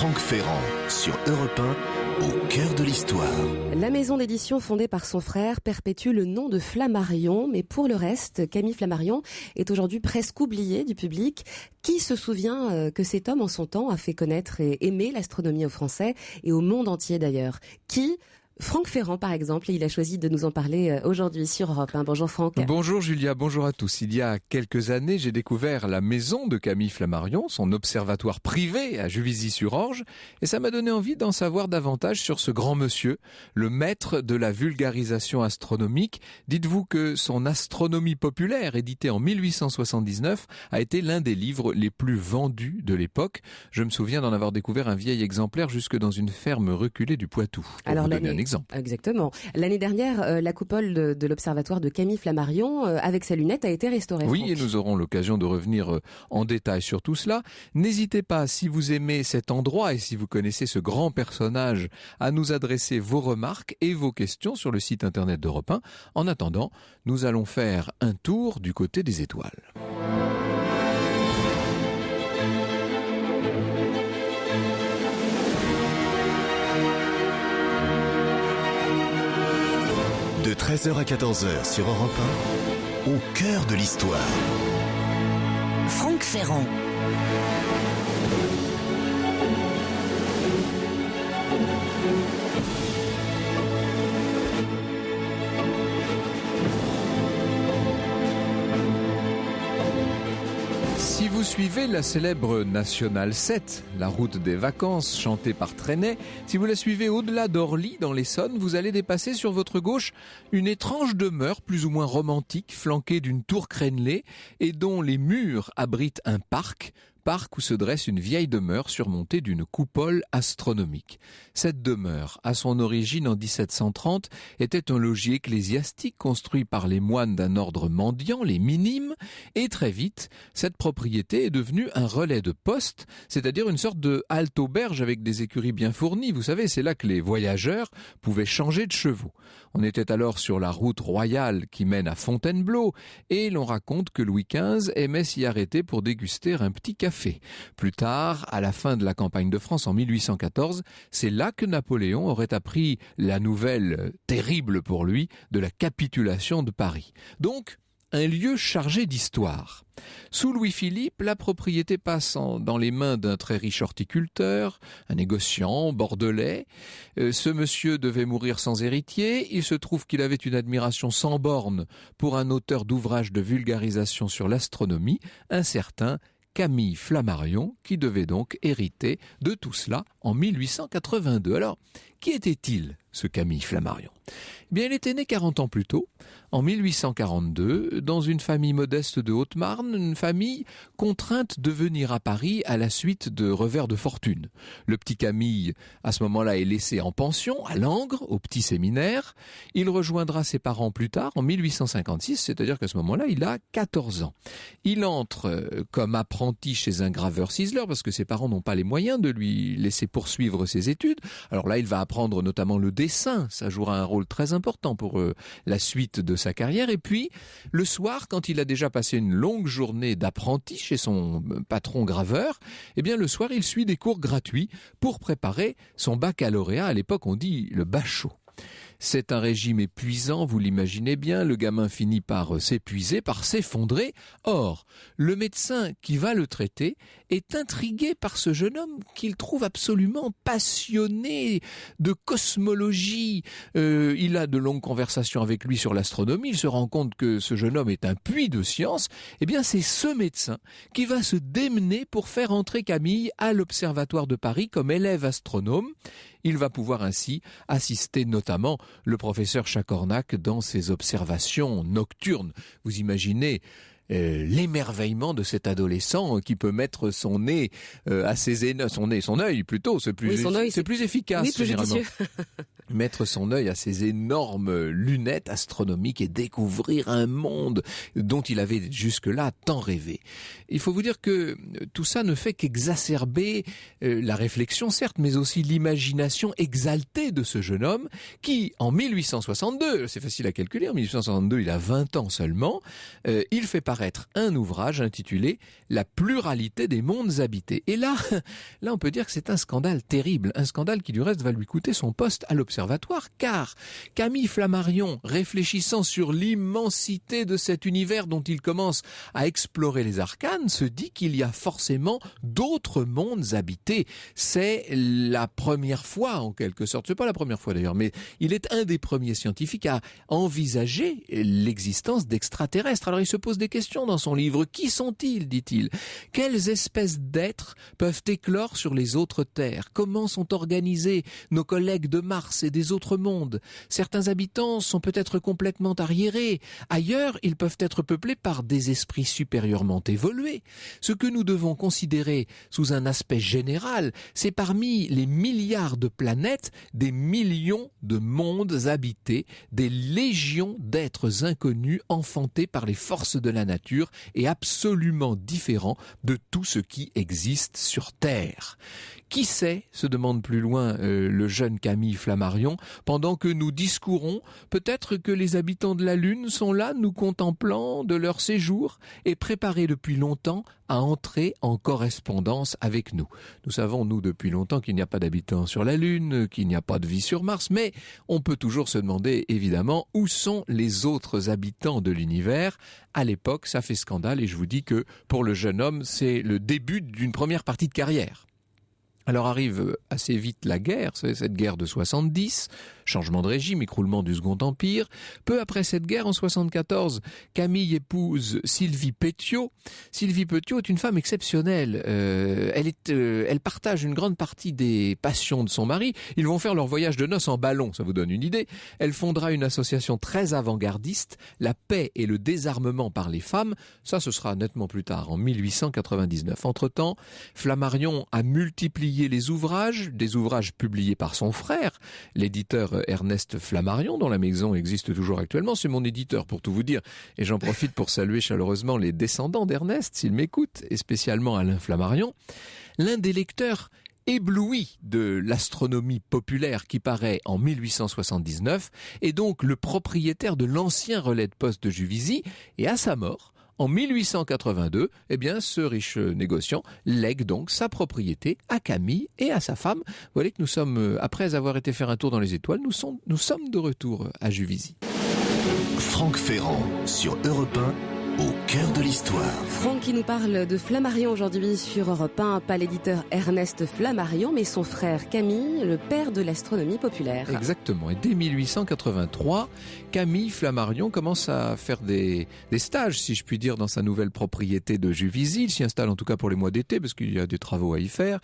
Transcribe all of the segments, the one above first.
Franck Ferrand sur Europe 1, au cœur de l'histoire. La maison d'édition fondée par son frère perpétue le nom de Flammarion, mais pour le reste, Camille Flammarion est aujourd'hui presque oublié du public. Qui se souvient que cet homme en son temps a fait connaître et aimer l'astronomie aux Français et au monde entier d'ailleurs? Qui? Franck Ferrand, par exemple, et il a choisi de nous en parler aujourd'hui sur Europe 1. Bonjour Franck. Bonjour Julia, bonjour à tous. Il y a quelques années, j'ai découvert la maison de Camille Flammarion, son observatoire privé à Juvisy-sur-Orge, et ça m'a donné envie d'en savoir davantage sur ce grand monsieur, le maître de la vulgarisation astronomique. Dites-vous que son Astronomie populaire, édité en 1879, a été l'un des livres les plus vendus de l'époque. Je me souviens d'en avoir découvert un vieil exemplaire jusque dans une ferme reculée du Poitou. Alors exactement. L'année dernière, la coupole de l'observatoire de Camille Flammarion, avec sa lunette, a été restaurée. Oui, Franck. et nous aurons l'occasion de revenir en détail sur tout cela. N'hésitez pas, si vous aimez cet endroit et si vous connaissez ce grand personnage, à nous adresser vos remarques et vos questions sur le site internet d'Europe 1. En attendant, nous allons faire un tour du côté des étoiles. De 13h à 14h sur Europe 1, au cœur de l'histoire. Franck Ferrand. Si vous suivez la célèbre Nationale 7, la route des vacances chantée par Trenet, si vous la suivez au-delà d'Orly dans l'Essonne, vous allez dépasser sur votre gauche une étrange demeure plus ou moins romantique flanquée d'une tour crénelée et dont les murs abritent un parc où se dresse une vieille demeure surmontée d'une coupole astronomique. Cette demeure, à son origine en 1730, était un logis ecclésiastique construit par les moines d'un ordre mendiant, les minimes, et très vite, cette propriété est devenue un relais de poste, c'est-à-dire une sorte de halte auberge avec des écuries bien fournies. Vous savez, c'est là que les voyageurs pouvaient changer de chevaux. On était alors sur la route royale qui mène à Fontainebleau, et l'on raconte que Louis XV aimait s'y arrêter pour déguster un petit café. Plus tard, à la fin de la campagne de France en 1814, c'est là que Napoléon aurait appris la nouvelle terrible pour lui de la capitulation de Paris. Donc, un lieu chargé d'histoire. Sous Louis-Philippe, la propriété passe dans les mains d'un très riche horticulteur, un négociant bordelais. Ce monsieur devait mourir sans héritier. Il se trouve qu'il avait une admiration sans borne pour un auteur d'ouvrages de vulgarisation sur l'astronomie, un certain Camille Flammarion, qui devait donc hériter de tout cela en 1882. Alors, qui était-il, ce Camille Flammarion? Eh bien, il était né 40 ans plus tôt, en 1842, dans une famille modeste de Haute-Marne, une famille contrainte de venir à Paris à la suite de revers de fortune. Le petit Camille, à ce moment-là, est laissé en pension à Langres, au petit séminaire. Il rejoindra ses parents plus tard, en 1856, c'est-à-dire qu'à ce moment-là, il a 14 ans. Il entre comme apprenti chez un graveur ciseleur, parce que ses parents n'ont pas les moyens de lui laisser poursuivre ses études. Alors là, il va apprendre notamment le dessin, ça jouera un rôle très important pour la suite de sa carrière. Et puis, le soir, quand il a déjà passé une longue journée d'apprenti chez son patron graveur, eh bien, le soir, il suit des cours gratuits pour préparer son baccalauréat. À l'époque, on dit le bachot. C'est un régime épuisant, vous l'imaginez bien, le gamin finit par s'épuiser, par s'effondrer. Or, le médecin qui va le traiter est intrigué par ce jeune homme qu'il trouve absolument passionné de cosmologie. Il a de longues conversations avec lui sur l'astronomie, il se rend compte que ce jeune homme est un puits de science. Eh bien, c'est ce médecin qui va se démener pour faire entrer Camille à l'Observatoire de Paris comme élève astronome. Il va pouvoir ainsi assister notamment le professeur Chacornac dans ses observations nocturnes. Vous imaginez l'émerveillement de cet adolescent qui peut mettre son nez à son œil plutôt, c'est plus efficace, oui, plus généralement. mettre son œil à ces énormes lunettes astronomiques et découvrir un monde dont il avait jusque-là tant rêvé. Il faut vous dire que tout ça ne fait qu'exacerber la réflexion, certes, mais aussi l'imagination exaltée de ce jeune homme qui, en 1862, c'est facile à calculer, en 1862, il a 20 ans seulement, il fait paraître paraître un ouvrage intitulé « La pluralité des mondes habités ». Et là, on peut dire que c'est un scandale terrible, un scandale qui du reste va lui coûter son poste à l'Observatoire, car Camille Flammarion, réfléchissant sur l'immensité de cet univers dont il commence à explorer les arcanes, se dit qu'il y a forcément d'autres mondes habités. C'est la première fois, en quelque sorte, c'est pas la première fois d'ailleurs, mais il est un des premiers scientifiques à envisager l'existence d'extraterrestres. Alors il se pose des questions dans son livre. Qui sont-ils, dit-il? Quelles espèces d'êtres peuvent éclore sur les autres terres? Comment sont organisés nos collègues de Mars et des autres mondes? Certains habitants sont peut-être complètement arriérés. Ailleurs, ils peuvent être peuplés par des esprits supérieurement évolués. Ce que nous devons considérer sous un aspect général, c'est parmi les milliards de planètes, des millions de mondes habités, des légions d'êtres inconnus enfantés par les forces de la nature et absolument différents de tout ce qui existe sur Terre. Qui sait, se demande plus loin le jeune Camille Flammarion, pendant que nous discourons, peut-être que les habitants de la Lune sont là, nous contemplant de leur séjour et préparés depuis longtemps à entrer en correspondance avec nous. Nous savons, nous, depuis longtemps qu'il n'y a pas d'habitants sur la Lune, qu'il n'y a pas de vie sur Mars, mais on peut toujours se demander, évidemment, où sont les autres habitants de l'univers. À l'époque, ça fait scandale et je vous dis que pour le jeune homme, c'est le début d'une première partie de carrière. Alors arrive assez vite la guerre, c'est cette guerre de 70, changement de régime, écroulement du Second Empire. Peu après cette guerre, en 74, Camille épouse Sylvie Petiot. Sylvie Petiot est une femme exceptionnelle. Elle partage une grande partie des passions de son mari. Ils vont faire leur voyage de noces en ballon, ça vous donne une idée. Elle fondera une association très avant-gardiste, la paix et le désarmement par les femmes. Ça, ce sera nettement plus tard, en 1899. Entre-temps, Flammarion a multiplié des ouvrages publiés par son frère, l'éditeur Ernest Flammarion, dont la maison existe toujours actuellement. C'est mon éditeur, pour tout vous dire. Et j'en profite pour saluer chaleureusement les descendants d'Ernest, s'ils m'écoutent, et spécialement Alain Flammarion. L'un des lecteurs ébloui de l'astronomie populaire qui paraît en 1879 est donc le propriétaire de l'ancien relais de poste de Juvisy, et à sa mort, en 1882, ce riche négociant lègue donc sa propriété à Camille et à sa femme. Vous voyez que nous sommes, après avoir été faire un tour dans les étoiles, nous sommes de retour à Juvisy. Franck Ferrand sur Europe 1, au cœur de l'histoire. Franck qui nous parle de Flammarion aujourd'hui sur Europe 1, pas l'éditeur Ernest Flammarion, mais son frère Camille, le père de l'astronomie populaire. Exactement. Et dès 1883, Camille Flammarion commence à faire des stages, si je puis dire, dans sa nouvelle propriété de Juvisy. Il s'y installe en tout cas pour les mois d'été, parce qu'il y a des travaux à y faire.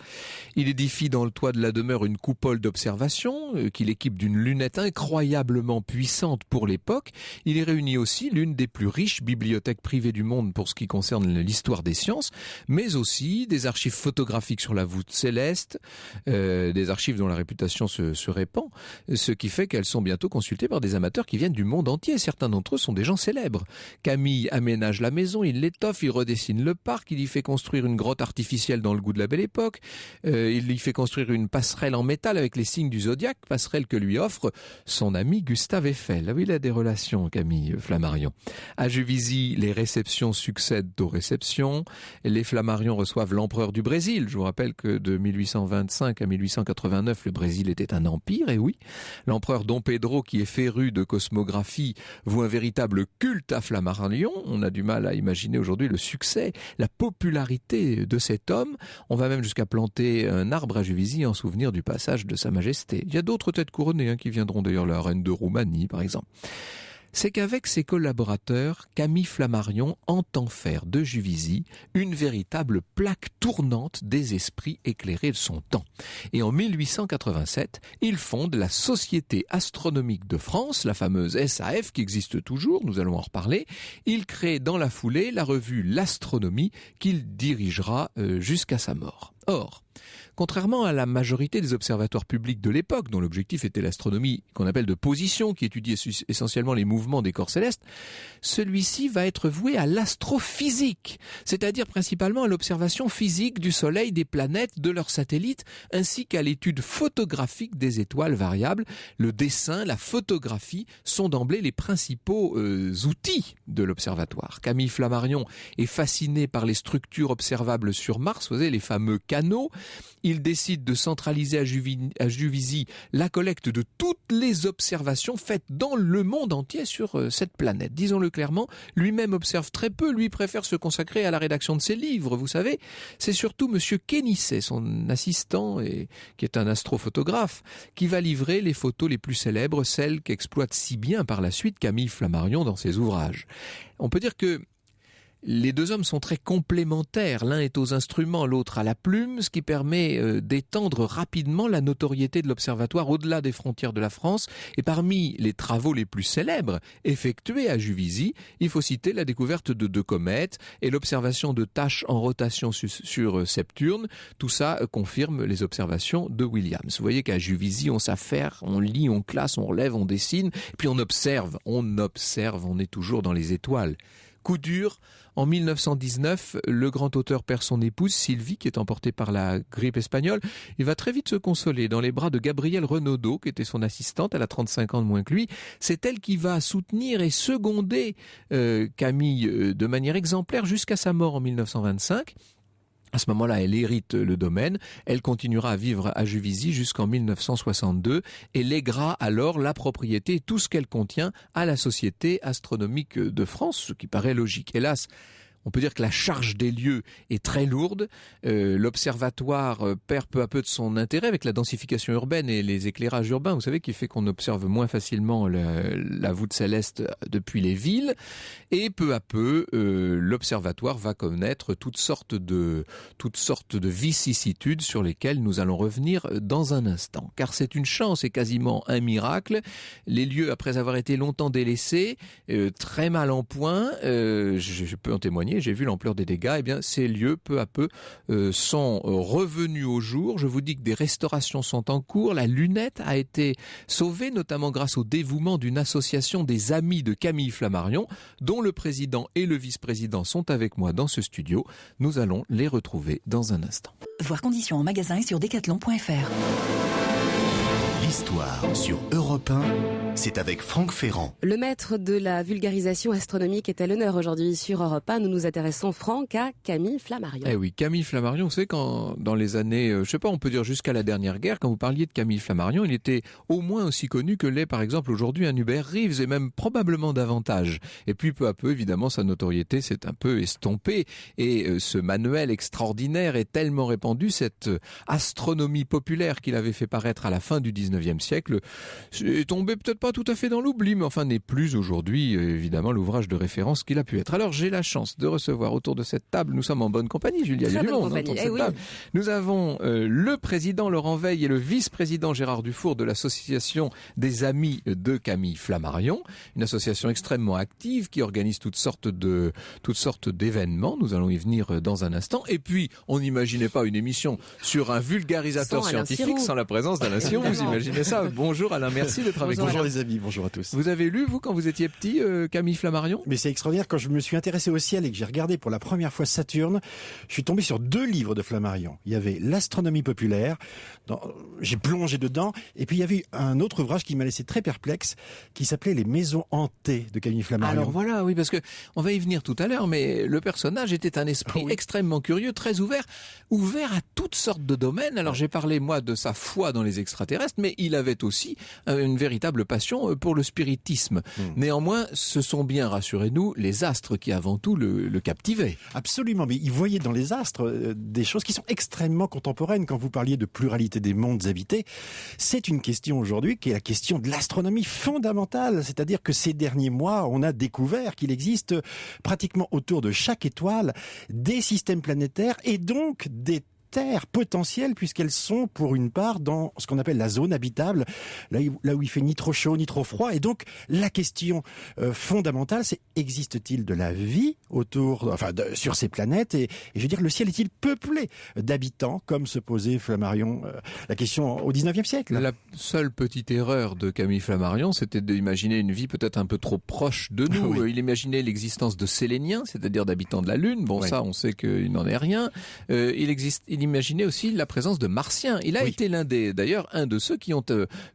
Il édifie dans le toit de la demeure une coupole d'observation qu'il équipe d'une lunette incroyablement puissante pour l'époque. Il y réunit aussi l'une des plus riches bibliothèques privées du monde pour ce qui concerne l'histoire des sciences, mais aussi des archives photographiques sur la voûte céleste, des archives dont la réputation se répand, ce qui fait qu'elles sont bientôt consultées par des amateurs qui viennent du monde entier. Certains d'entre eux sont des gens célèbres. Camille aménage la maison, il l'étoffe, il redessine le parc, il y fait construire une grotte artificielle dans le goût de la belle époque, il y fait construire une passerelle en métal avec les signes du zodiaque, passerelle que lui offre son ami Gustave Eiffel. Là, il a des relations, Camille Flammarion. À Juvisy, les réceptions succèdent aux réceptions. Les Flammarion reçoivent l'empereur du Brésil. Je vous rappelle que de 1825 à 1889, le Brésil était un empire, et oui, l'empereur Dom Pedro, qui est féru de cosmographie, voue un véritable culte à Flammarion. On a du mal à imaginer aujourd'hui le succès, la popularité de cet homme. On va même jusqu'à planter un arbre à Juvisy en souvenir du passage de Sa Majesté. Il y a d'autres têtes couronnées qui viendront, d'ailleurs la reine de Roumanie par exemple. C'est qu'avec ses collaborateurs, Camille Flammarion entend faire de Juvisy une véritable plaque tournante des esprits éclairés de son temps. Et en 1887, il fonde la Société astronomique de France, la fameuse SAF qui existe toujours, nous allons en reparler. Il crée dans la foulée la revue L'Astronomie qu'il dirigera jusqu'à sa mort. Or, contrairement à la majorité des observatoires publics de l'époque, dont l'objectif était l'astronomie qu'on appelle de position, qui étudie essentiellement les mouvements des corps célestes, celui-ci va être voué à l'astrophysique, c'est-à-dire principalement à l'observation physique du Soleil, des planètes, de leurs satellites, ainsi qu'à l'étude photographique des étoiles variables. Le dessin, la photographie sont d'emblée les principaux outils de l'observatoire. Camille Flammarion est fasciné par les structures observables sur Mars, vous savez, les fameux canaux. Il décide de centraliser à Juvisy la collecte de toutes les observations faites dans le monde entier sur cette planète. Disons-le clairement, lui-même observe très peu, lui préfère se consacrer à la rédaction de ses livres, vous savez. C'est surtout Monsieur Quénisset, son assistant, et qui est un astrophotographe, qui va livrer les photos les plus célèbres, celles qu'exploite si bien par la suite Camille Flammarion dans ses ouvrages. On peut dire que les deux hommes sont très complémentaires, l'un est aux instruments, l'autre à la plume, ce qui permet d'étendre rapidement la notoriété de l'observatoire au-delà des frontières de la France. Et parmi les travaux les plus célèbres effectués à Juvisy, il faut citer la découverte de 2 comètes et l'observation de taches en rotation sur Septurne. Tout ça confirme les observations de Williams. Vous voyez qu'à Juvisy, on s'affaire, on lit, on classe, on relève, on dessine, puis on observe, on est toujours dans les étoiles. Coup dur, en 1919, le grand auteur perd son épouse, Sylvie, qui est emportée par la grippe espagnole. Il va très vite se consoler dans les bras de Gabrielle Renaudot, qui était son assistante, elle a 35 ans de moins que lui. C'est elle qui va soutenir et seconder Camille de manière exemplaire jusqu'à sa mort en 1925. À ce moment-là, elle hérite le domaine, elle continuera à vivre à Juvisy jusqu'en 1962 et lèguera alors la propriété et tout ce qu'elle contient à la Société astronomique de France, ce qui paraît logique. Hélas, on peut dire que la charge des lieux est très lourde. L'observatoire perd peu à peu de son intérêt avec la densification urbaine et les éclairages urbains, vous savez, qui fait qu'on observe moins facilement la voûte céleste depuis les villes. Et peu à peu, l'observatoire va connaître toutes sortes de vicissitudes sur lesquelles nous allons revenir dans un instant. Car c'est une chance et quasiment un miracle. Les lieux, après avoir été longtemps délaissés, très mal en point, je peux en témoigner, j'ai vu l'ampleur des dégâts, eh bien ces lieux peu à peu sont revenus au jour. Je vous dis que des restaurations sont en cours. La lunette a été sauvée notamment grâce au dévouement d'une association des amis de Camille Flammarion, dont le président et le vice-président sont avec moi dans ce studio. Nous allons les retrouver dans un instant. Voir conditions en magasin et sur decathlon.fr. L'histoire sur Europe 1, c'est avec Franck Ferrand. Le maître de la vulgarisation astronomique est à l'honneur aujourd'hui sur Europe 1. Nous nous intéressons, Franck, à Camille Flammarion. Eh oui, Camille Flammarion, vous savez, quand dans les années, je sais pas, on peut dire jusqu'à la dernière guerre, quand vous parliez de Camille Flammarion, il était au moins aussi connu que l'est par exemple aujourd'hui un Hubert Reeves, et même probablement davantage. Et puis peu à peu, évidemment, sa notoriété s'est un peu estompée, et ce manuel extraordinaire est tellement répandu, cette astronomie populaire qu'il avait fait paraître à la fin du 19e siècle, est tombé peut-être pas tout à fait dans l'oubli, mais enfin n'est plus aujourd'hui évidemment l'ouvrage de référence qu'il a pu être. Alors j'ai la chance de recevoir autour de cette table, nous sommes en bonne compagnie, Julia, il y a du monde autour de cette table. Nous avons le président Laurent Veil et le vice-président Gérard Dufour de l'association des amis de Camille Flammarion, une association extrêmement active qui organise toutes sortes d'événements. Nous allons y venir dans un instant. Et puis on n'imaginait pas une émission sur un vulgarisateur scientifique sans la présence d'Alain Sirou. Vous imaginez ça? Bonjour Alain, merci d'être avec nous. Bonjour les amis, bonjour à tous. Vous avez lu, vous, quand vous étiez petit, Camille Flammarion? Mais c'est extraordinaire, quand je me suis intéressé au ciel et que j'ai regardé pour la première fois Saturne, je suis tombé sur 2 livres de Flammarion. Il y avait l'astronomie populaire, j'ai plongé dedans, et puis il y avait un autre ouvrage qui m'a laissé très perplexe, qui s'appelait Les maisons hantées de Camille Flammarion. Alors voilà, oui, parce que on va y venir tout à l'heure, mais le personnage était un esprit extrêmement curieux, très ouvert à toutes sortes de domaines. Alors j'ai parlé, moi, de sa foi dans les extraterrestres, mais il avait aussi une véritable passion pour le spiritisme. Néanmoins, ce sont bien, rassurez-nous, les astres qui avant tout le captivaient. Absolument, mais il voyait dans les astres des choses qui sont extrêmement contemporaines. Quand vous parliez de pluralité des mondes habités, c'est une question aujourd'hui qui est la question de l'astronomie fondamentale. C'est-à-dire que ces derniers mois, on a découvert qu'il existe pratiquement autour de chaque étoile des systèmes planétaires et donc des terre potentielle puisqu'elles sont pour une part dans ce qu'on appelle la zone habitable, là où il fait ni trop chaud ni trop froid. Et donc la question fondamentale, c'est existe-t-il de la vie sur ces planètes et je veux dire, le ciel est-il peuplé d'habitants comme se posait Flammarion la question au 19e siècle. La seule petite erreur de Camille Flammarion, c'était d'imaginer une vie peut-être un peu trop proche de nous. Oui. Il imaginait l'existence de Séléniens, c'est-à-dire d'habitants de la Lune. Bon, ça, on sait qu'il n'en est rien. Il imaginait aussi la présence de Martiens. Il a été d'ailleurs un de ceux qui ont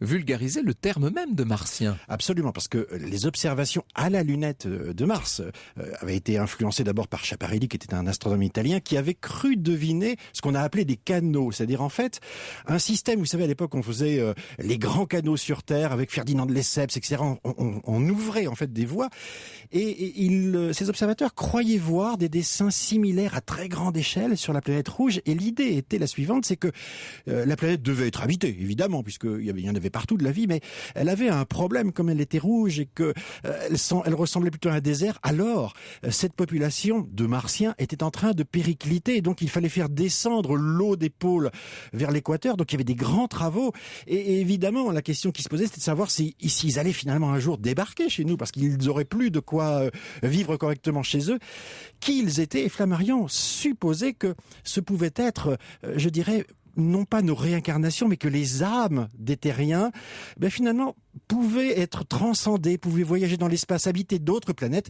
vulgarisé le terme même de Martien. Absolument, parce que les observations à la lunette de Mars avaient été influencées d'abord par Schiaparelli, qui était un astronome italien, qui avait cru deviner ce qu'on a appelé des canaux, c'est-à-dire en fait un système, vous savez à l'époque on faisait les grands canaux sur Terre avec Ferdinand de Lesseps, etc. On ouvrait en fait des voies et ces observateurs croyaient voir des dessins similaires à très grande échelle sur la planète rouge et l'idée était la suivante, c'est que la planète devait être habitée, évidemment, puisqu'il y en avait partout de la vie, mais elle avait un problème comme elle était rouge et que elle ressemblait plutôt à un désert. Alors, cette population de Martiens était en train de péricliter, donc il fallait faire descendre l'eau des pôles vers l'équateur, donc il y avait des grands travaux et évidemment la question qui se posait c'était de savoir s'ils allaient finalement un jour débarquer chez nous parce qu'ils n'auraient plus de quoi vivre correctement chez eux, qui ils étaient. Et Flammarion supposait que ce pouvait être, je dirais, non pas nos réincarnations, mais que les âmes des terriens, finalement, pouvaient être transcendées, pouvaient voyager dans l'espace, habiter d'autres planètes,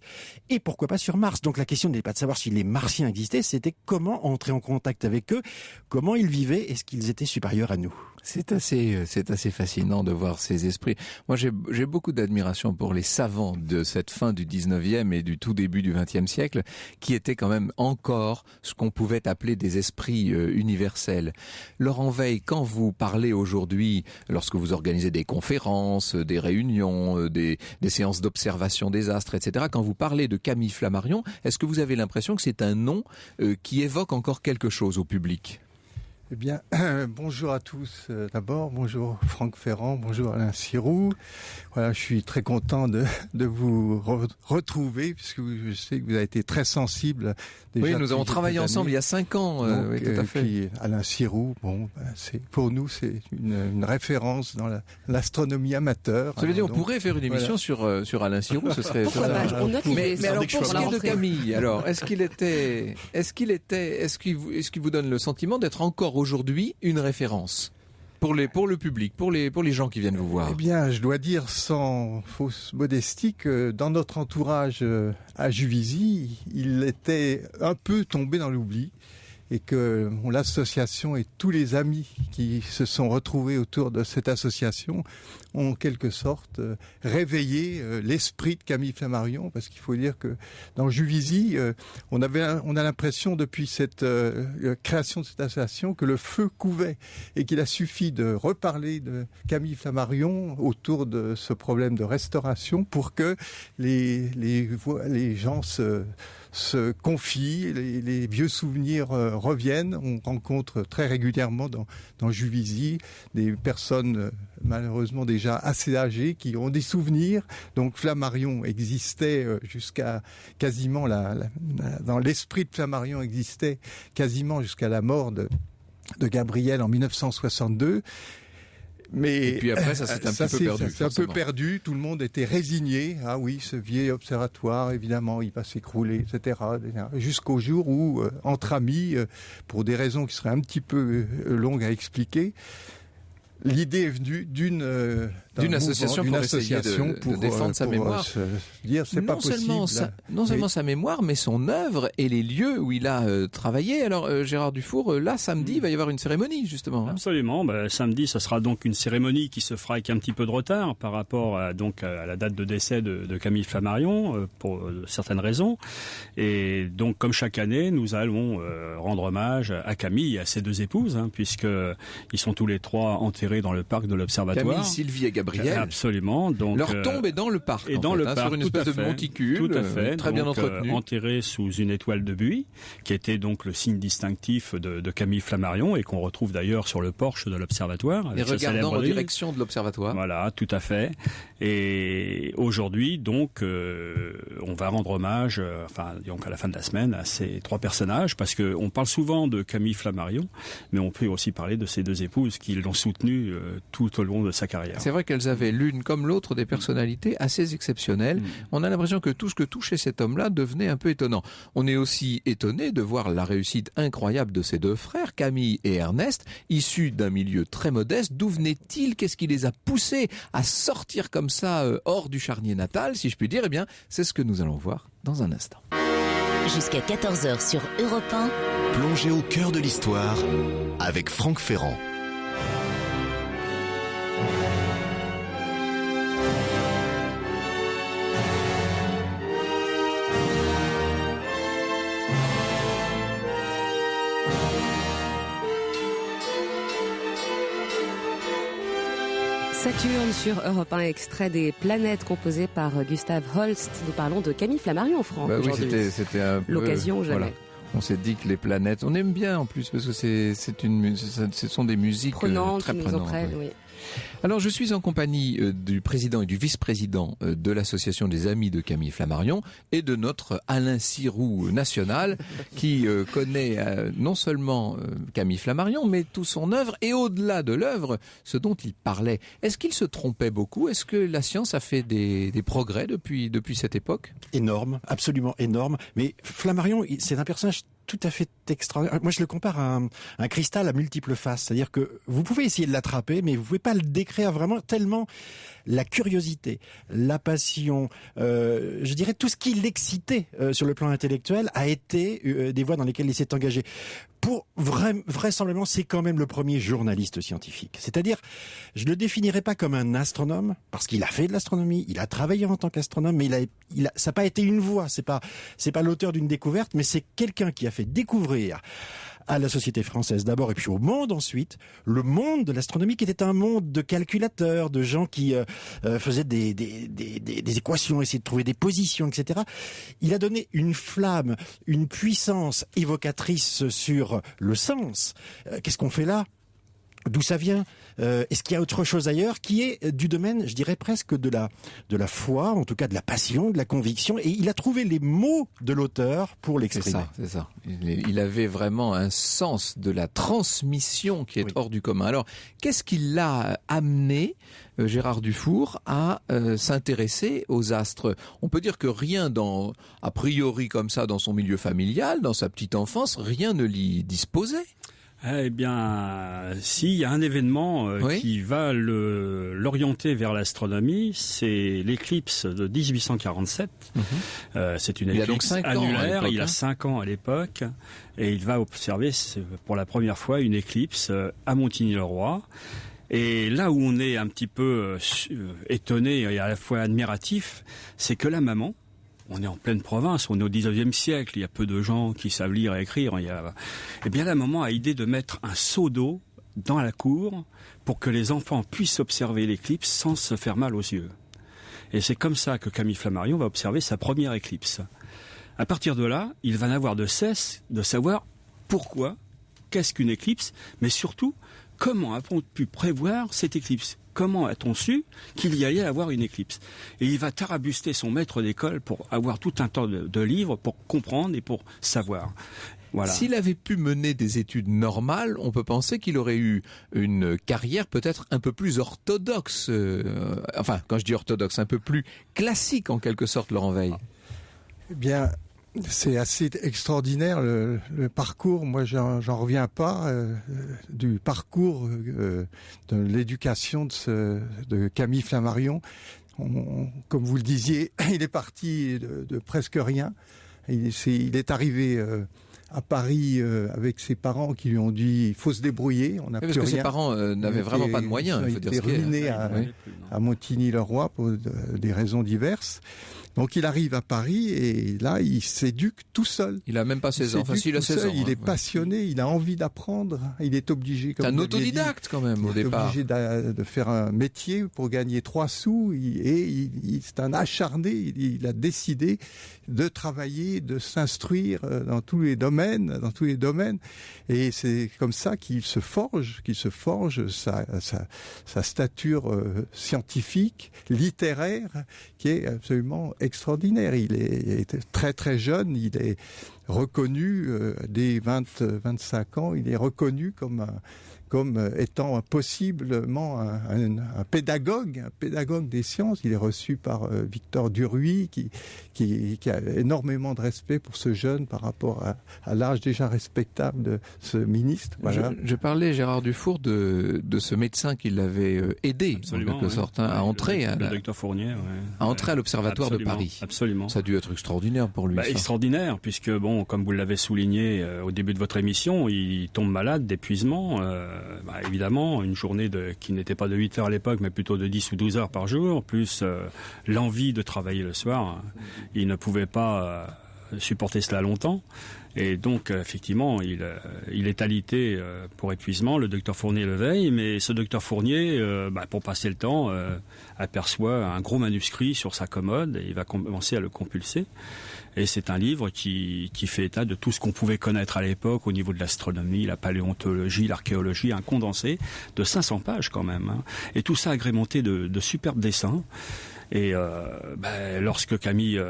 et pourquoi pas sur Mars. Donc la question n'est pas de savoir si les Martiens existaient, c'était comment entrer en contact avec eux, comment ils vivaient, est-ce qu'ils étaient supérieurs à nous. C'est assez fascinant de voir ces esprits. Moi, j'ai beaucoup d'admiration pour les savants de cette fin du 19e et du tout début du 20e siècle, qui étaient quand même encore ce qu'on pouvait appeler des esprits universels. Laurent Weil, quand vous parlez aujourd'hui, lorsque vous organisez des conférences, des réunions, des séances d'observation des astres, etc., quand vous parlez de Camille Flammarion, est-ce que vous avez l'impression que c'est un nom qui évoque encore quelque chose au public ? Eh bien, bonjour à tous d'abord, bonjour Franck Ferrand, bonjour Alain Sirou. Voilà, je suis très content de vous retrouver puisque je sais que vous avez été très sensible. Déjà oui, nous avons travaillé ensemble il y a 5 ans. Donc, oui, tout à fait. Puis Alain Sirou, pour nous c'est une référence dans l'astronomie amateur. Ça veut dire on pourrait faire une émission sur Alain Sirou, ce serait. Mais alors pour ce qui est de Camille, alors est-ce qu'il vous donne le sentiment d'être encore aujourd'hui une référence pour le public, pour les gens qui viennent vous voir? Eh bien, je dois dire sans fausse modestie que dans notre entourage à Juvisy, il était un peu tombé dans l'oubli et que l'association et tous les amis qui se sont retrouvés autour de cette association ont en quelque sorte réveillé l'esprit de Camille Flammarion, parce qu'il faut dire que dans Juvisy, on a l'impression depuis cette création de cette association que le feu couvait et qu'il a suffi de reparler de Camille Flammarion autour de ce problème de restauration pour que les gens se confient, les vieux souvenirs reviennent. On rencontre très régulièrement dans Juvisy des personnes malheureusement déjà assez âgées qui ont des souvenirs. Donc Flammarion existait jusqu'à quasiment dans l'esprit de Flammarion existait quasiment jusqu'à la mort de Gabriel en 1962. Mais et puis après, ça s'est un peu perdu. C'est un peu perdu. Tout le monde était résigné. Ah oui, ce vieil observatoire, évidemment, il va s'écrouler, etc. Jusqu'au jour où, entre amis, pour des raisons qui seraient un petit peu longues à expliquer, l'idée est venue d'une association pour essayer de défendre sa mémoire. Dire, c'est pas possible. Non seulement sa mémoire, mais son œuvre et les lieux où il a travaillé. Alors, Gérard Dufour, là, samedi, il va y avoir une cérémonie, justement. Absolument. Samedi, ça sera donc une cérémonie qui se fera avec un petit peu de retard par rapport à la date de décès de Camille Flammarion, pour certaines raisons. Et donc, comme chaque année, nous allons rendre hommage à Camille et à ses 2 épouses, puisque ils sont tous les 3 enterrés dans le parc de l'Observatoire. Camille, Sylvie et Gabriel. Gabriel. Absolument. Donc, leur tombe est dans le parc. Et dans le parc, sur une espèce de monticule, tout à fait, très bien entretenu. Enterré sous une étoile de buis, qui était donc le signe distinctif de Camille Flammarion et qu'on retrouve d'ailleurs sur le porche de l'observatoire. Et regardant en direction de l'observatoire. Voilà, tout à fait. Et aujourd'hui, donc, on va rendre hommage, donc à la fin de la semaine, à ces trois personnages, parce que on parle souvent de Camille Flammarion, mais on peut aussi parler de ses deux épouses qui l'ont soutenu tout au long de sa carrière. C'est vrai qu'elles avaient l'une comme l'autre des personnalités assez exceptionnelles. On a l'impression que tout ce que touchait cet homme-là devenait un peu étonnant. On est aussi étonné de voir la réussite incroyable de ses deux frères, Camille et Ernest, issus d'un milieu très modeste. D'où venaient-ils? Qu'est-ce qui les a poussés à sortir comme ça hors du charnier natal, si je puis dire? Eh bien, c'est ce que nous allons voir dans un instant. Jusqu'à 14h sur Europe 1. Plongez au cœur de l'histoire avec Franck Ferrand. Saturne sur Europe 1, extrait des Planètes composées par Gustave Holst. Nous parlons de Camille Flammarion, Franck. Oui, c'était un peu l'occasion jamais. Voilà. On s'est dit que les planètes, on aime bien en plus parce que ce sont des musiques prenantes, très qui prenantes. nous en prennent, oui. Alors, je suis en compagnie du président et du vice-président de l'association des Amis de Camille Flammarion et de notre Alain Sirou national qui connaît non seulement Camille Flammarion, mais tout son œuvre et au-delà de l'œuvre, ce dont il parlait. Est-ce qu'il se trompait beaucoup? Est-ce que la science a fait des progrès depuis cette époque? Énorme, absolument énorme. Mais Flammarion, c'est un personnage tout à fait extraordinaire. Moi, je le compare à un cristal à multiples faces. C'est-à-dire que vous pouvez essayer de l'attraper, mais vous pouvez pas le décrire vraiment tellement la curiosité, la passion, je dirais tout ce qui l'excitait sur le plan intellectuel a été des voies dans lesquelles il s'est engagé. Pour vraisemblablement, c'est quand même le premier journaliste scientifique. C'est-à-dire, je le définirais pas comme un astronome, parce qu'il a fait de l'astronomie, il a travaillé en tant qu'astronome, mais ça n'a pas été une voix, c'est pas l'auteur d'une découverte, mais c'est quelqu'un qui a fait découvrir à la société française d'abord et puis au monde ensuite, le monde de l'astronomie qui était un monde de calculateurs, de gens qui faisaient des équations, essayaient de trouver des positions, etc. Il a donné une flamme, une puissance évocatrice sur le sens. Qu'est-ce qu'on fait là ? D'où ça vient? Est-ce qu'il y a autre chose ailleurs qui est du domaine, je dirais presque de la foi, en tout cas de la passion, de la conviction, et il a trouvé les mots de l'auteur pour l'exprimer. C'est ça. Il avait vraiment un sens de la transmission qui est hors du commun. Alors, qu'est-ce qui l'a amené, Gérard Dufour, à s'intéresser aux astres? On peut dire que rien a priori comme ça dans son milieu familial, dans sa petite enfance, rien ne l'y disposait. Eh bien, il y a un événement qui va l'orienter vers l'astronomie, c'est l'éclipse de 1847. C'est une éclipse annulaire. Il a 5 ans à l'époque, et il va observer pour la première fois une éclipse à Montigny-le-Roi. Et là où on est un petit peu étonné et à la fois admiratif, c'est que la maman, on est en pleine province, on est au 19e siècle, il y a peu de gens qui savent lire et écrire. Eh bien, la maman a idée de mettre un seau d'eau dans la cour pour que les enfants puissent observer l'éclipse sans se faire mal aux yeux. Et c'est comme ça que Camille Flammarion va observer sa première éclipse. À partir de là, il va n'avoir de cesse de savoir pourquoi, qu'est-ce qu'une éclipse, mais surtout, comment a-t-on pu prévoir cette éclipse ? Comment a-t-on su qu'il y allait avoir une éclipse? Et il va tarabuster son maître d'école pour avoir tout un tas de livres pour comprendre et pour savoir. Voilà. S'il avait pu mener des études normales, on peut penser qu'il aurait eu une carrière peut-être un peu plus orthodoxe. Enfin, quand je dis orthodoxe, un peu plus classique en quelque sorte, Laurent Veil. Eh bien, c'est assez extraordinaire le parcours. Moi, j'en reviens pas du parcours de l'éducation de Camille Flammarion. Comme vous le disiez, il est parti de presque rien. Il est arrivé à Paris avec ses parents qui lui ont dit il faut se débrouiller. On n'a plus rien. Parce que ses parents n'avaient vraiment pas de moyens. Il était ruiné à Montigny-le-Roi pour des raisons diverses. Donc il arrive à Paris et là il s'éduque tout seul. Il a même pas 16 ans. Enfin, s'il a 16 ans. Il est passionné, il a envie d'apprendre. Il est obligé. C'est un autodidacte quand même au départ. Il est obligé de faire un métier pour gagner 3 sous. C'est un acharné. Il a décidé de travailler, de s'instruire dans tous les domaines. Et c'est comme ça qu'il se forge sa stature scientifique, littéraire, qui est absolument extraordinaire. Il est très très jeune, il est reconnu dès 25 ans, il est reconnu comme étant possiblement un pédagogue des sciences. Il est reçu par Victor Duruy, qui a énormément de respect pour ce jeune par rapport à l'âge déjà respectable de ce ministre. Voilà. Je parlais, Gérard Dufour, de ce médecin qui l'avait aidé, Absolument, en quelque sorte, à entrer le docteur Fournier, à entrer à l'Observatoire de Absolument, Paris. Absolument. Ça a dû être extraordinaire pour lui. Ça. Extraordinaire, puisque comme vous l'avez souligné au début de votre émission, il tombe malade d'épuisement. Évidemment, une journée qui n'était pas de 8 heures à l'époque, mais plutôt de 10 ou 12 heures par jour, plus l'envie de travailler le soir. Il ne pouvait pas supporter cela longtemps. Et donc, effectivement, il est alité pour épuisement. Le docteur Fournier le veille, mais ce docteur Fournier, pour passer le temps, aperçoit un gros manuscrit sur sa commode et il va commencer à le compulser. Et c'est un livre qui fait état de tout ce qu'on pouvait connaître à l'époque au niveau de l'astronomie, la paléontologie, l'archéologie, un condensé de 500 pages quand même. Hein. Et tout ça agrémenté de superbes dessins. Et lorsque Camille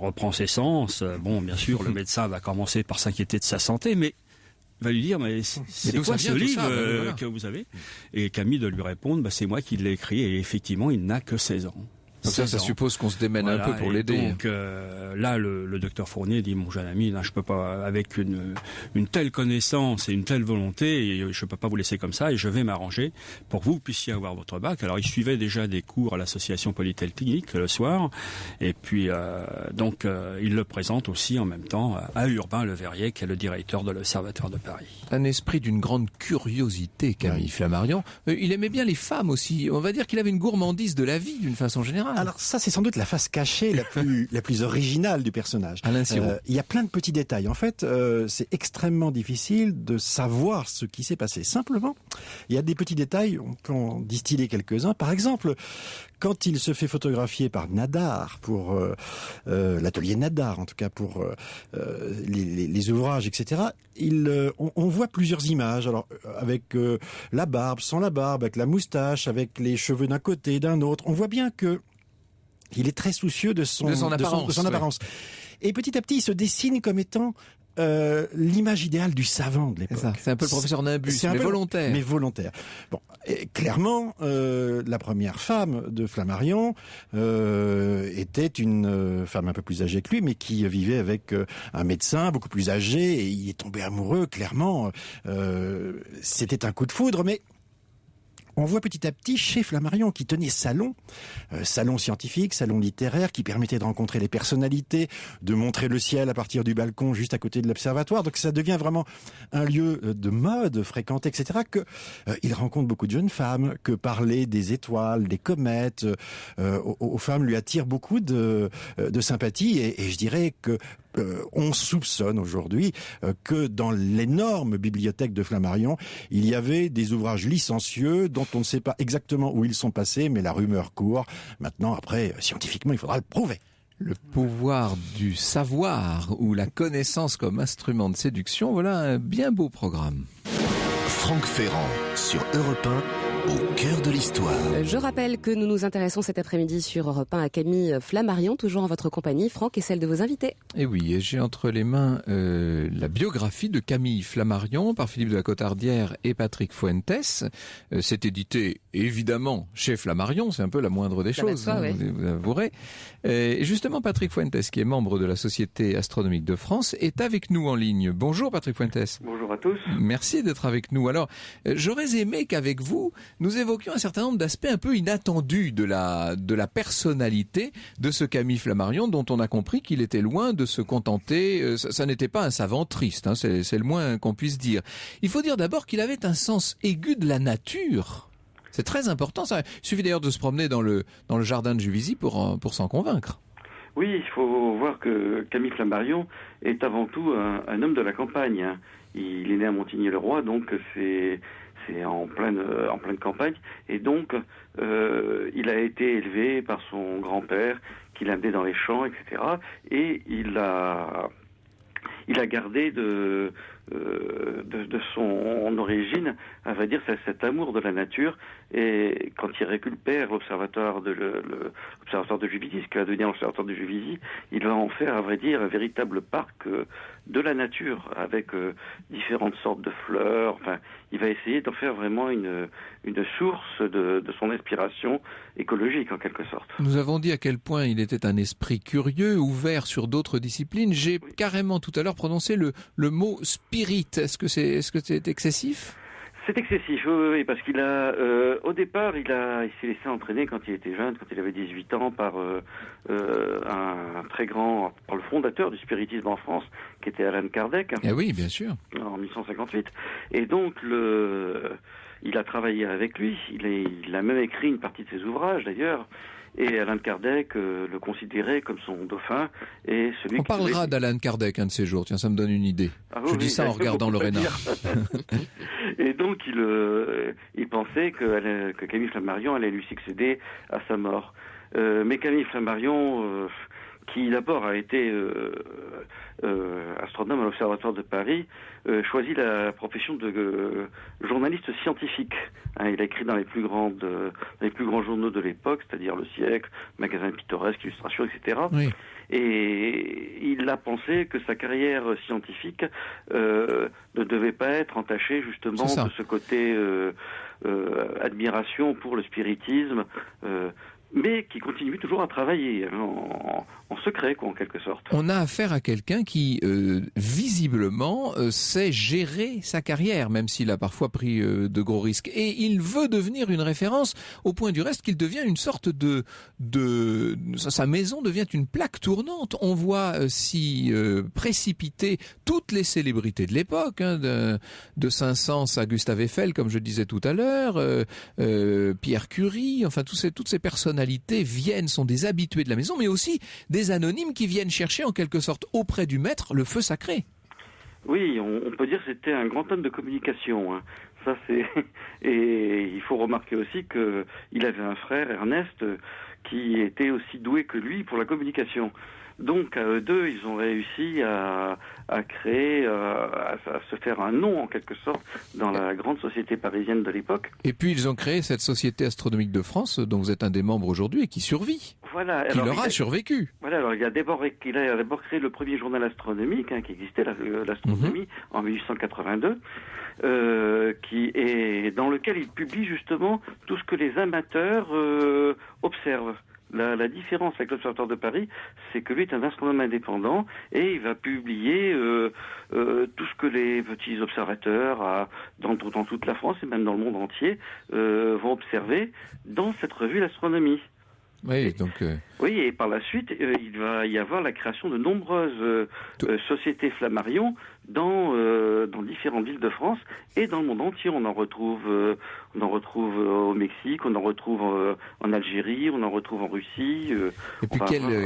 reprend ses sens, bien sûr, le médecin va commencer par s'inquiéter de sa santé, mais il va lui dire, mais c'est quoi ce livre que vous avez ? Et Camille de lui répondre, c'est moi qui l'ai écrit, et effectivement, il n'a que 16 ans. Donc ça suppose qu'on se démène un peu pour l'aider. Donc là, le docteur Fournier dit, mon jeune ami, là, je peux pas, avec une telle connaissance et une telle volonté, je peux pas vous laisser comme ça, et je vais m'arranger pour que vous puissiez avoir votre bac. Alors, il suivait déjà des cours à l'association polytechnique le soir, et puis il le présente aussi en même temps à Urbain Le Verrier, qui est le directeur de l'Observatoire de Paris. Un esprit d'une grande curiosité, Camille Flammarion. Il aimait bien les femmes aussi. On va dire qu'il avait une gourmandise de la vie, d'une façon générale. Alors ça, c'est sans doute la face cachée la plus originale du personnage. Alain Sirot. Il y a plein de petits détails. En fait, c'est extrêmement difficile de savoir ce qui s'est passé. Simplement, il y a des petits détails, on peut en distiller quelques-uns. Par exemple, quand il se fait photographier par Nadar, pour l'atelier Nadar, en tout cas pour les ouvrages, etc., on voit plusieurs images. Alors, avec la barbe, sans la barbe, avec la moustache, avec les cheveux d'un côté, d'un autre. On voit bien que il est très soucieux de son apparence. Et petit à petit, il se dessine comme étant l'image idéale du savant de l'époque. C'est un peu le professeur Nimbus, mais volontaire. Bon, et clairement, la première femme de Flammarion était une femme un peu plus âgée que lui, mais qui vivait avec un médecin beaucoup plus âgé, et il est tombé amoureux, clairement. C'était un coup de foudre, mais on voit petit à petit chez Flammarion qui tenait salon scientifique, salon littéraire, qui permettait de rencontrer les personnalités, de montrer le ciel à partir du balcon juste à côté de l'observatoire. Donc ça devient vraiment un lieu de mode fréquenté, etc. Il rencontre beaucoup de jeunes femmes, que parler des étoiles, des comètes, aux femmes lui attire beaucoup de sympathie. Et je dirais que on soupçonne aujourd'hui que dans l'énorme bibliothèque de Flammarion, il y avait des ouvrages licencieux dont on ne sait pas exactement où ils sont passés, mais la rumeur court. Maintenant, après, scientifiquement, il faudra le prouver. Le pouvoir du savoir ou la connaissance comme instrument de séduction, voilà un bien beau programme. Franck Ferrand sur Europe 1. Au cœur de l'histoire. Je rappelle que nous nous intéressons cet après-midi sur Europe 1 à Camille Flammarion, toujours en votre compagnie, Franck, et celle de vos invités. Et oui, et j'ai entre les mains la biographie de Camille Flammarion par Philippe de la Cotardière et Patrick Fuentes. C'est édité évidemment chez Flammarion, c'est un peu la moindre des choses, vous avouerez. Et justement, Patrick Fuentes, qui est membre de la Société astronomique de France, est avec nous en ligne. Bonjour Patrick Fuentes. Bonjour à tous. Merci d'être avec nous. Alors, j'aurais aimé qu'avec vous, nous évoquions un certain nombre d'aspects un peu inattendus de la personnalité de ce Camille Flammarion, dont on a compris qu'il était loin de se contenter, ça n'était pas un savant triste, hein, c'est le moins qu'on puisse dire. Il faut dire d'abord qu'il avait un sens aigu de la nature. C'est très important, ça. Il suffit d'ailleurs de se promener dans le jardin de Juvisy pour s'en convaincre. Oui, il faut voir que Camille Flammarion est avant tout un homme de la campagne. Hein. Il est né à Montigny-le-Roi, donc c'est en pleine campagne. Et donc, il a été élevé par son grand-père, qui l'a amené dans les champs, etc. Et il a gardé de son origine, à vrai dire, cet amour de la nature. Et quand il récupère l'observatoire de Juvisy, ce qui va devenir l'observatoire de Juvisy, il va en faire, à vrai dire, un véritable parc de la nature, avec différentes sortes de fleurs. Enfin, il va essayer d'en faire vraiment une source de son inspiration écologique, en quelque sorte. Nous avons dit à quel point il était un esprit curieux, ouvert sur d'autres disciplines. J'ai carrément tout à l'heure prononcé le mot spirit. Est-ce que c'est excessif ? C'est excessif, oui, parce qu'il a, au départ, il s'est laissé entraîner quand il était jeune, quand il avait 18 ans, par par le fondateur du spiritisme en France, qui était Allan Kardec. Eh oui, bien sûr. En 1858. Et donc, il a travaillé avec lui, il a même écrit une partie de ses ouvrages, d'ailleurs. Et Allan Kardec le considérait comme son dauphin. Et celui On parlera d'Allan Kardec un de ces jours, tiens, ça me donne une idée. Je dis ça en regardant Lorena. Et donc il pensait que Camille Flammarion allait lui succéder à sa mort. Mais Camille Flammarion, qui d'abord a été astronome à l'Observatoire de Paris, choisit la profession de journaliste scientifique. Hein, il a écrit dans les plus grands journaux de l'époque, c'est-à-dire Le Siècle, Magasin Pittoresque, Illustration, etc. Oui. Et il a pensé que sa carrière scientifique ne devait pas être entachée justement de ce côté admiration pour le spiritisme, mais qui continue toujours à travailler en secret, en quelque sorte. On a affaire à quelqu'un qui, visiblement, sait gérer sa carrière, même s'il a parfois pris de gros risques. Et il veut devenir une référence, au point du reste qu'il devient une sorte sa maison devient une plaque tournante. On voit s'y précipiter toutes les célébrités de l'époque, hein, de Saint-Saëns à Gustave Eiffel, comme je disais tout à l'heure, Pierre Curie, enfin toutes ces personnages sont des habitués de la maison, mais aussi des anonymes qui viennent chercher en quelque sorte auprès du maître le feu sacré. Oui, on peut dire que c'était un grand homme de communication. Hein. Ça, et il faut remarquer aussi qu'il avait un frère, Ernest, qui était aussi doué que lui pour la communication. Donc, à eux deux, ils ont réussi à créer, à se faire un nom, en quelque sorte, dans la grande société parisienne de l'époque. Et puis, ils ont créé cette Société astronomique de France, dont vous êtes un des membres aujourd'hui, et qui survit. Voilà. Qui leur a survécu. Voilà, alors il a d'abord créé le premier journal astronomique, hein, qui existait, l'astronomie, en 1882, dans lequel il publie justement tout ce que les amateurs observent. La différence avec l'Observatoire de Paris, c'est que lui est un astronome indépendant et il va publier tout ce que les petits observateurs dans toute la France et même dans le monde entier vont observer dans cette revue L'Astronomie. Oui, oui, et par la suite, il va y avoir la création de nombreuses sociétés Flammarion dans différentes villes de France et dans le monde entier. On en retrouve au Mexique, on en retrouve en Algérie, on en retrouve en Russie. Et puis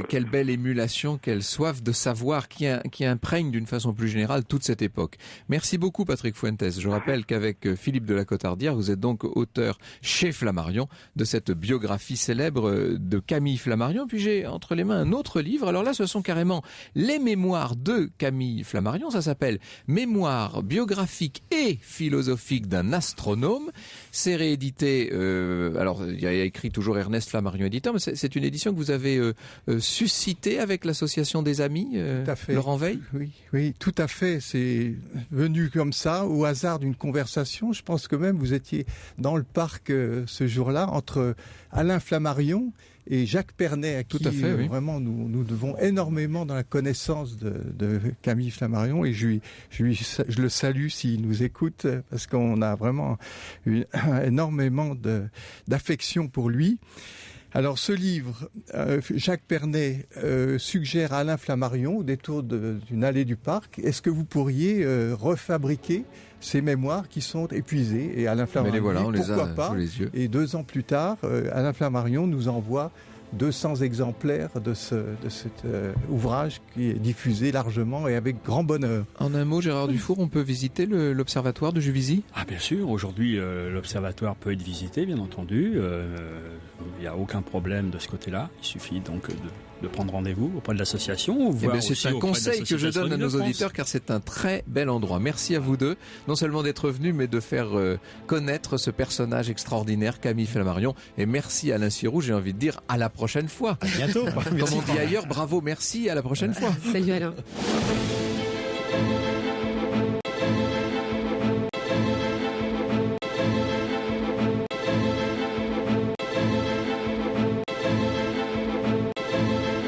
quelle belle émulation, quelle soif de savoir qui imprègne d'une façon plus générale toute cette époque. Merci beaucoup Patrick Fuentes. Je rappelle qu'avec Philippe de la Cotardière, vous êtes donc auteur chez Flammarion de cette biographie célèbre de Camille Flammarion. Puis j'ai entre les mains un autre livre. Alors là, ce sont carrément les mémoires de Camille Flammarion. Ça s'appelle Mémoires biographiques et philosophiques d'un astronome. C'est réédité, alors il y a écrit toujours Ernest Flammarion éditeur, mais c'est une édition que vous avez suscitée avec l'association des amis, tout à fait. Laurent Veil. Oui, tout à fait. C'est venu comme ça, au hasard d'une conversation. Je pense que même vous étiez dans le parc ce jour-là, entre Alain Flammarion et Jacques Pernet, à qui vraiment nous devons énormément dans la connaissance de Camille Flammarion, et je le salue s'il nous écoute, parce qu'on a vraiment énormément d'affection pour lui. Alors ce livre, Jacques Pernet suggère à Alain Flammarion, au détour d'une allée du parc, est-ce que vous pourriez refabriquer ces mémoires qui sont épuisées? Et Alain Flammarion dit, pourquoi pas? Et 2 ans plus tard, Alain Flammarion nous envoie 200 exemplaires de cet ouvrage qui est diffusé largement et avec grand bonheur. En un mot, Gérard Dufour, on peut visiter l'observatoire de Juvisy ? Ah bien sûr, aujourd'hui l'observatoire peut être visité, bien entendu. Il n'y a aucun problème de ce côté-là. Il suffit donc de prendre rendez-vous auprès de l'association. C'est un conseil que je donne à nos auditeurs car c'est un très bel endroit. Merci à vous deux, non seulement d'être venus, mais de faire connaître ce personnage extraordinaire, Camille Flammarion. Et merci Alain Sirou, j'ai envie de dire à la prochaine fois. À bientôt. Comme on dit ailleurs, bravo, merci, à la prochaine fois. Salut Alain.